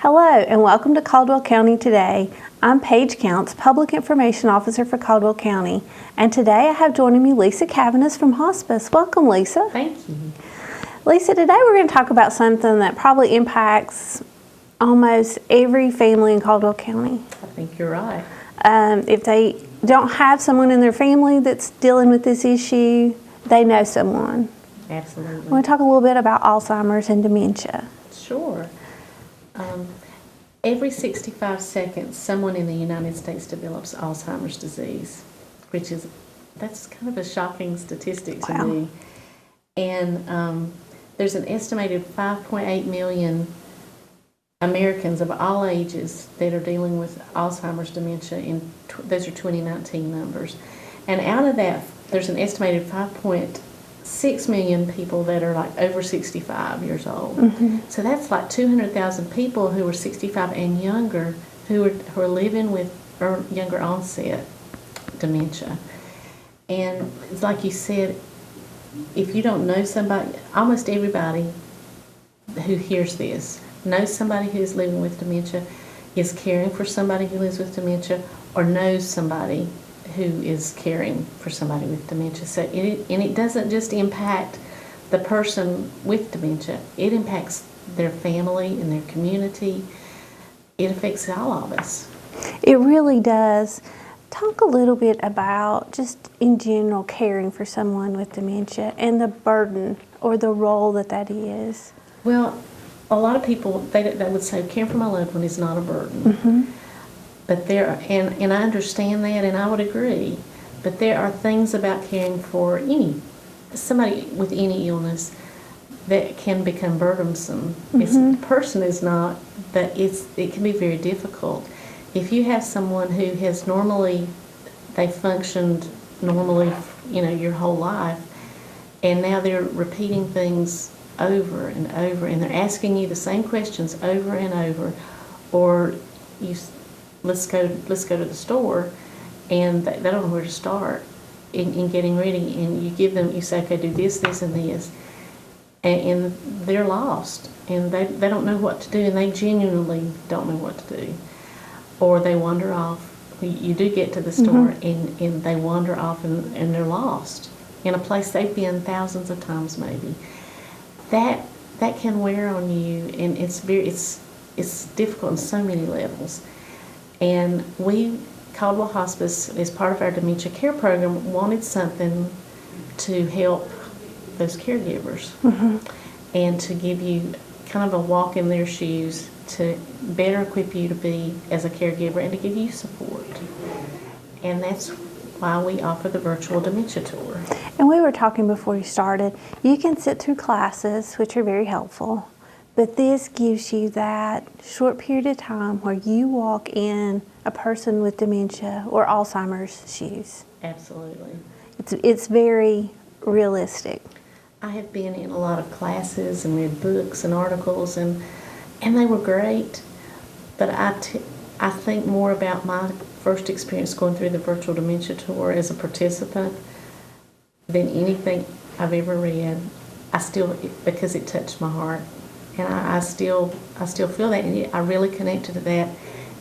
Hello and welcome to Caldwell County Today. I'm Paige Counts, Public Information Officer for Caldwell County, and today I have joining me Lisa Caviness from Hospice. Welcome, Lisa. Thank you. Lisa, today we're going to talk about something that probably impacts almost every family in Caldwell County. I think you're right. If they don't have someone in their family that's dealing with this issue, they know someone. Absolutely. I want to talk a little bit about Alzheimer's and dementia. Sure. Every 65 seconds, someone in the United States develops Alzheimer's disease, that's kind of a shocking statistic to me. And there's an estimated 5.8 million Americans of all ages that are dealing with Alzheimer's dementia. Those are 2019 numbers. And out of that, there's an estimated 5.6 million people that are like over 65 years old. Mm-hmm. So that's like 200,000 people who are 65 and younger who are living with younger onset dementia. And it's like you said, if you don't know somebody, almost everybody who hears this knows somebody who's living with dementia, is caring for somebody who lives with dementia, or knows somebody who is caring for somebody with dementia. So it doesn't just impact the person with dementia, it impacts their family and their community. It affects all of us. It really does. Talk a little bit about just in general caring for someone with dementia and the burden or the role that is. Well, a lot of people, they would say caring for my loved one is not a burden. Mm-hmm. But and I understand that, and I would agree. But there are things about caring for somebody with any illness that can become burdensome. Mm-hmm. The person is not, but it can be very difficult. If you have someone who has they functioned normally, your whole life, and now they're repeating things over and over, and they're asking you the same questions over and over, or let's go to the store, and they don't know where to start in getting ready, and you say, okay, do this, this, and this, and they're lost, and they don't know what to do, and they genuinely don't know what to do, or they wander off. You do get to the store, mm-hmm. and they wander off, and they're lost in a place they've been thousands of times maybe. That can wear on you, and it's difficult on so many levels. And Caldwell Hospice, as part of our dementia care program, wanted something to help those caregivers, mm-hmm. and to give you kind of a walk in their shoes, to better equip you to be as a caregiver and to give you support. And that's why we offer the virtual Dementia Tour. And we were talking before you started, you can sit through classes, which are very helpful, but this gives you that short period of time where you walk in a person with dementia or Alzheimer's shoes. Absolutely. It's very realistic. I have been in a lot of classes and read books and articles, and they were great, but I think more about my first experience going through the virtual Dementia Tour as a participant than anything I've ever read. Because it touched my heart, and I still feel that, and I really connected to that,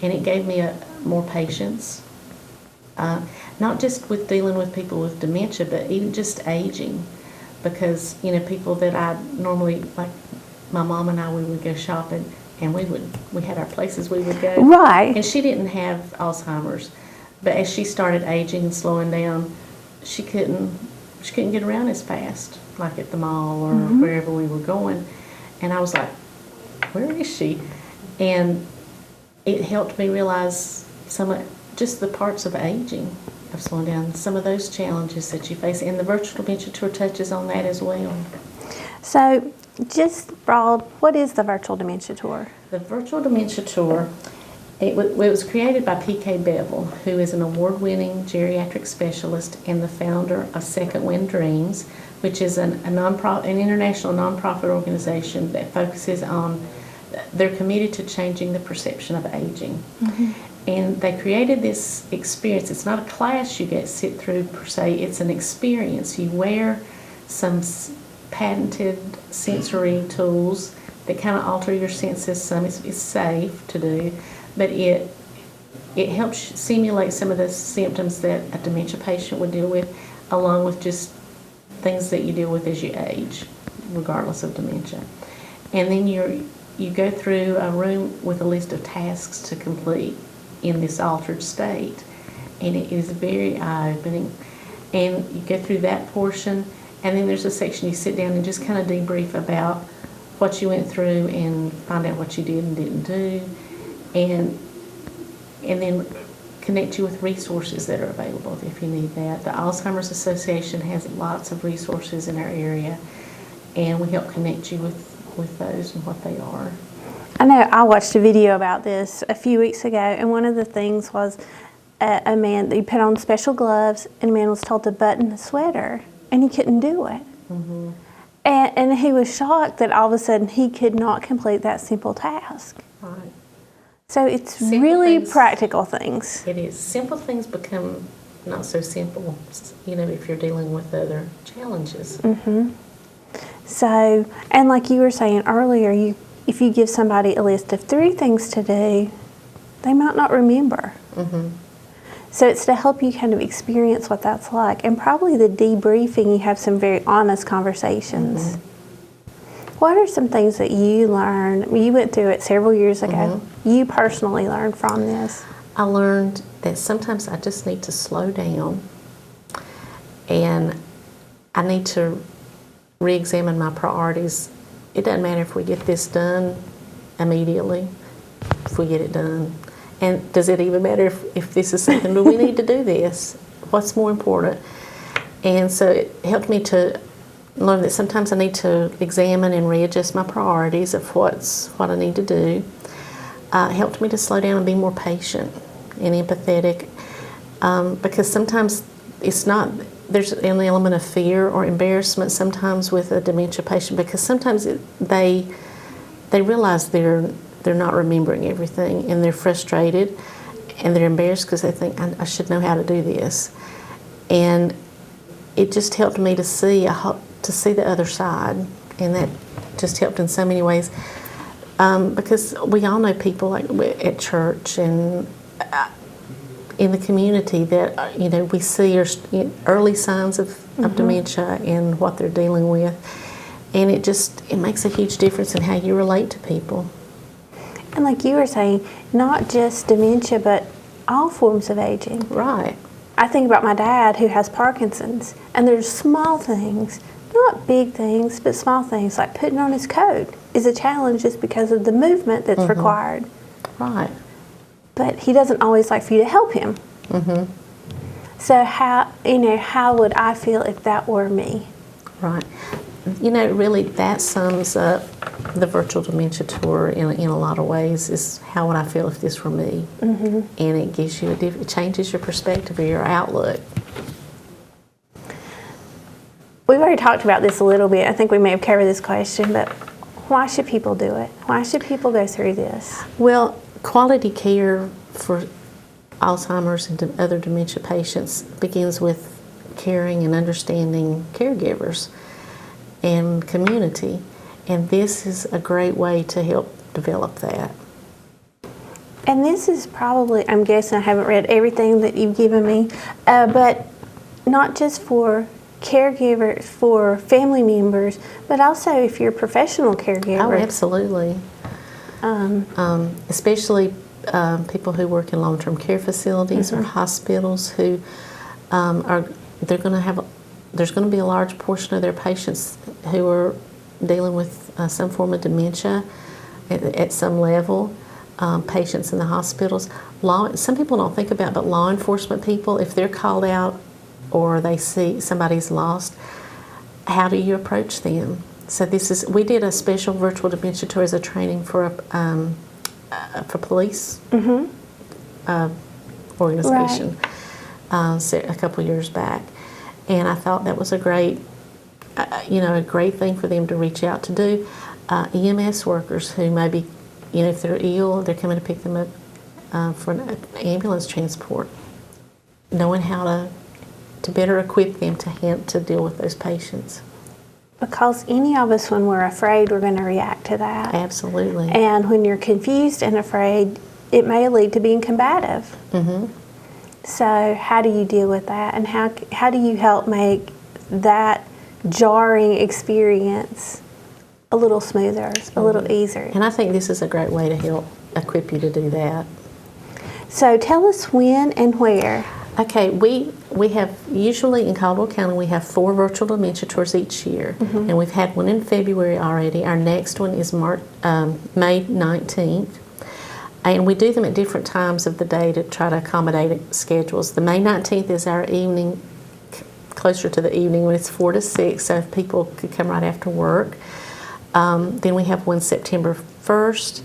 and it gave me more patience, not just with dealing with people with dementia, but even just aging, because people that I normally, like my mom and I, we would go shopping, and we had our places we would go. Right. And she didn't have Alzheimer's, but as she started aging and slowing down, she couldn't get around as fast, like at the mall or mm-hmm. wherever we were going. And I was like, where is she? And it helped me realize just the parts of aging, of slowing down, some of those challenges that you face. And the virtual Dementia Tour touches on that as well. So, just broad, what is the virtual Dementia Tour? The virtual Dementia Tour, it was created by P.K. Bevel, who is an award-winning geriatric specialist and the founder of Second Wind Dreams, which is an international nonprofit organization that focuses on, they're committed to changing the perception of aging. Mm-hmm. And they created this experience. It's not a class you get to sit through per se, it's an experience. You wear some patented sensory tools that kind of alter your senses some. It's safe to do, but it helps simulate some of the symptoms that a dementia patient would deal with, along with just things that you deal with as you age, regardless of dementia. And then you go through a room with a list of tasks to complete in this altered state, and it is very eye-opening. And you go through that portion, and then there's a section you sit down and just kind of debrief about what you went through and find out what you did and didn't do, and then connect you with resources that are available if you need that. The Alzheimer's Association has lots of resources in our area, and we help connect you with those and what they are. I know I watched a video about this a few weeks ago, and one of the things was a man, he put on special gloves, and a man was told to button a sweater, and he couldn't do it. Mm-hmm. And he was shocked that all of a sudden he could not complete that simple task. Right. So it's Simple really things, practical things. It is. Simple things become not so simple, if you're dealing with other challenges. Mm-hmm. So, and like you were saying earlier, if you give somebody a list of 3 things to do, they might not remember. Mm-hmm. So it's to help you kind of experience what that's like. And probably the debriefing, you have some very honest conversations. Mm-hmm. What are some things that you learned? You went through it several years ago. Mm-hmm. You personally learned from this. I learned that sometimes I just need to slow down, and I need to re-examine my priorities. It doesn't matter if we get this done immediately, if we get it done. And does it even matter if this is something, do we need to do this? What's more important? And so it helped me to learn that sometimes I need to examine and readjust my priorities of what I need to do. It helped me to slow down and be more patient and empathetic, because sometimes there's an element of fear or embarrassment sometimes with a dementia patient, because sometimes they realize they're not remembering everything, and they're frustrated and they're embarrassed because they think, I should know how to do this. And it just helped me to see the other side, and that just helped in so many ways, because we all know people like at church and in the community that we see early signs of Mm-hmm. dementia and what they're dealing with, and it makes a huge difference in how you relate to people. And like you were saying, not just dementia, but all forms of aging. Right. I think about my dad who has Parkinson's, and there's small things, not big things, but small things, like putting on his coat is a challenge just because of the movement that's Mm-hmm. required. Right. But he doesn't always like for you to help him. Mm-hmm. So how would I feel if that were me? Right. Really that sums up the virtual dementia tour in a lot of ways, is how would I feel if this were me? Mm-hmm. And it gives you it changes your perspective or your outlook. We've already talked about this a little bit. I think we may have covered this question, but why should people do it? Why should people go through this? Well, quality care for Alzheimer's and other dementia patients begins with caring and understanding caregivers and community, and this is a great way to help develop that. And this is probably, I'm guessing I haven't read everything that you've given me, but not just for caregivers, for family members, but also if you're a professional caregiver. Oh, absolutely. Especially people who work in long-term care facilities or hospitals who there's going to be a large portion of their patients who are dealing with some form of dementia at some level. Patients in the hospitals. Some people don't think about, but law enforcement people, if they're called out or they see somebody's lost, how do you approach them? So we did a special virtual dementia tour as a training for police organization a couple years back, and I thought that was a great thing for them to reach out to do. EMS workers who maybe, if they're ill, they're coming to pick them up for an ambulance transport, knowing how to better equip them to deal with those patients. Because any of us, when we're afraid, we're going to react to that. Absolutely. And when you're confused and afraid, it may lead to being combative. Mm-hmm. So how do you deal with that? And how do you help make that jarring experience a little smoother, a little easier? And I think this is a great way to help equip you to do that. So tell us when and where. Okay, we have, usually in Caldwell County, we have 4 virtual dementia tours each year. Mm-hmm. And we've had one in February already. Our next one is May 19th. And we do them at different times of the day to try to accommodate schedules. The May 19th is our evening, closer to the evening, when it's 4 to 6, so if people could come right after work. Then we have one September 1st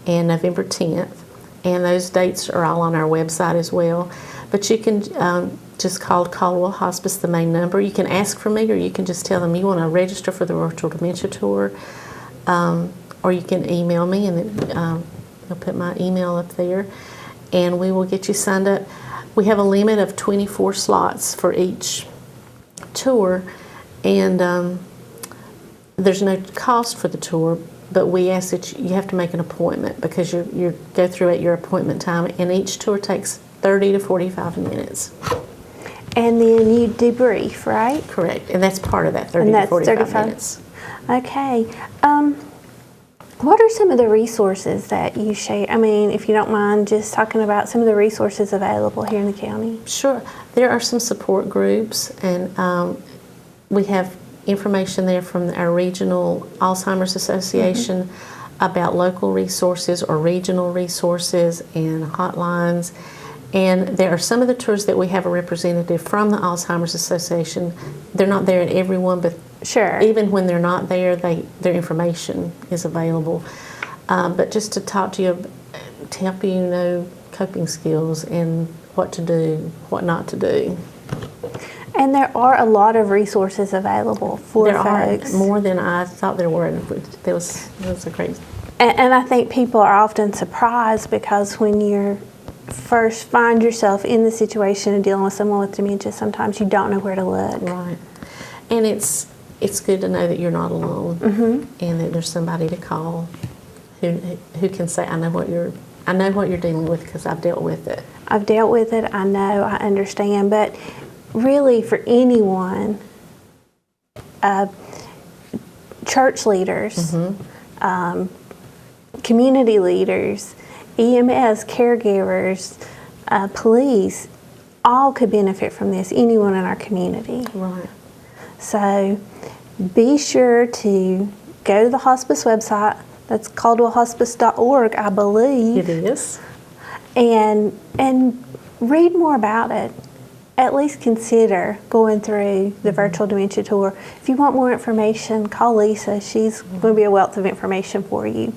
and November 10th. And those dates are all on our website as well. But you can just call Caldwell Hospice, the main number. You can ask for me, or you can just tell them you want to register for the virtual dementia tour. Or you can email me, and I'll put my email up there, and we will get you signed up. We have a limit of 24 slots for each tour, and there's no cost for the tour, but we ask that you have to make an appointment, because you go through at your appointment time, and each tour takes 30 to 45 minutes. And then you debrief, right? Correct, and that's part of that 30 to 45 minutes. Okay. What are some of the resources that you share? I mean, if you don't mind just talking about some of the resources available here in the county. Sure. There are some support groups, and we have information there from our regional Alzheimer's Association about local resources or regional resources and hotlines. And there are some of the tours that we have a representative from the Alzheimer's Association. They're not there at every one, but sure, even when they're not there, their information is available. But just to talk to you, to help you know coping skills and what to do, what not to do. And there are a lot of resources available for folks. There are more than I thought there were. It was a great. And I think people are often surprised, because when you first find yourself in the situation of dealing with someone with dementia, sometimes you don't know where to look. Right. And it's good to know that you're not alone, and that there's somebody to call who can say, I know what you're dealing with, because I've dealt with it. I've dealt with it. I know. I understand. But really, for anyone, church leaders, community leaders, EMS, caregivers, police, all could benefit from this, anyone in our community. Right. So be sure to go to the hospice website. That's caldwellhospice.org, I believe. It is. And read more about it. At least consider going through the virtual dementia tour. If you want more information, call Lisa. She's going to be a wealth of information for you.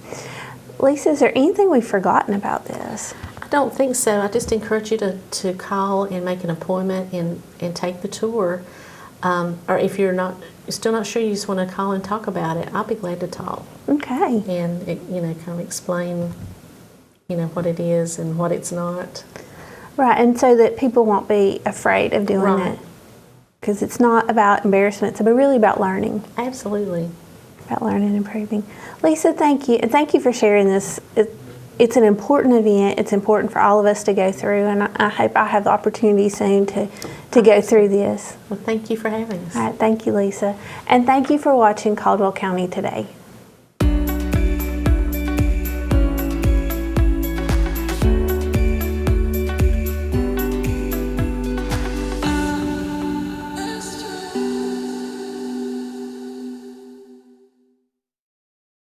Lisa, is there anything we've forgotten about this? I don't think so. I just encourage you to call and make an appointment and take the tour. Or if you're still not sure, you just want to call and talk about it, I'll be glad to talk. Okay. And kind of explain, what it is and what it's not. Right, and so that people won't be afraid of doing Right. it. Because it's not about embarrassment, it's really about learning. Absolutely. About learning and improving. Lisa, thank you. And thank you for sharing this. It's an important event. It's important for all of us to go through, and I hope I have the opportunity soon to go through this. Well, thank you for having us. All right, thank you, Lisa. And thank you for watching Caldwell County Today.